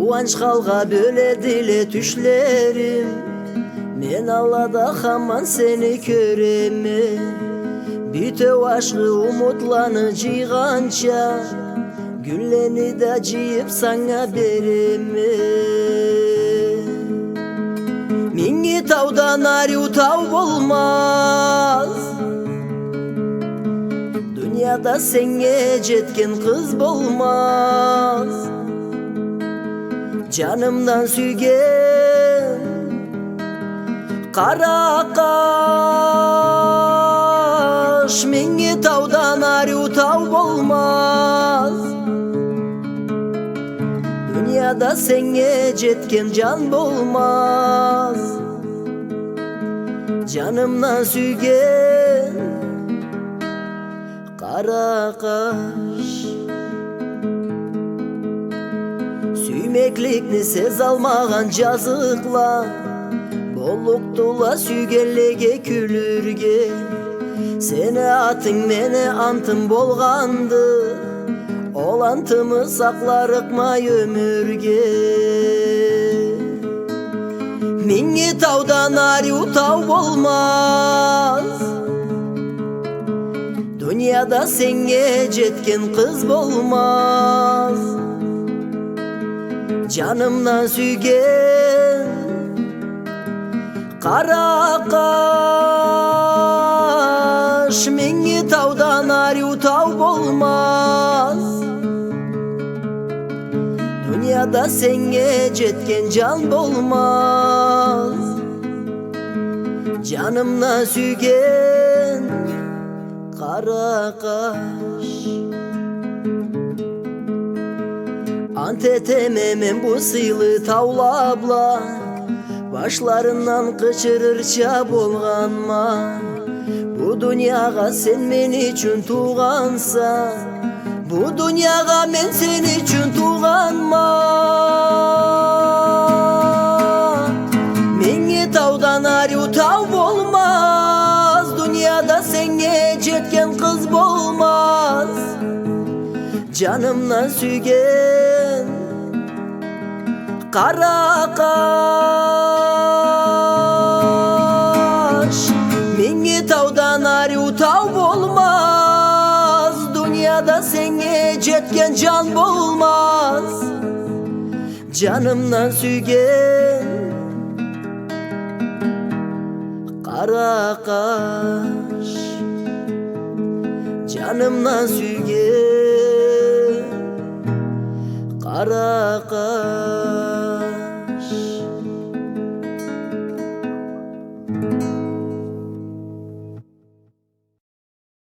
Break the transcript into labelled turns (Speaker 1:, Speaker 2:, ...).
Speaker 1: Кубанчка алга бөлөдү эле түшлөрүм. Мен аллада хаман сени көрөм. Бүтө башкы умутланы жыйганча гүллени да жыйып саңа берем. Миңи таудан аруу тау болмас, дүйнөдө сеңе жеткен кыз болмас. Жанымдан сүйген кара каш, миңи таудан аруу тау болмас. Дүйнөдө сеңе жеткен жан болмас. Жанымдан сүйген кара каш. Сүймекликни сезе алмаган жазыклар болуктула сүйгенлеге күлүргө. Сени атың мени антым болганды, ол антымы сакларыкмай өмүргө. Миңи таудан аруу тау болмас, дүйнөдө сеңе жеткен кыз болмас. Жанымдан сүйген кара каш, миңи таудан аруу тау болмас. Дүйнөдө сеңе жеткен жан болмас. Жанымдан сүйген кара каш. Ант этеме мен бу сыйлы таулабла, башларынан кычырырча болганма. Бу дүйнөгө сен мен үчүн туугансың, бу дүйнөгө мен сен үчүн тууганма. Миңи таудан аруу тау болмас, дүйнөдө сеңе жеткен кыз болмас. Жанымдан сүйген кара каш, миңи таудан аруу тау болмас. Дүйнөдө сеңе жеткен жан болмас. Жанымдан сүйген кара каш. Жанымдан сүйген кара каш.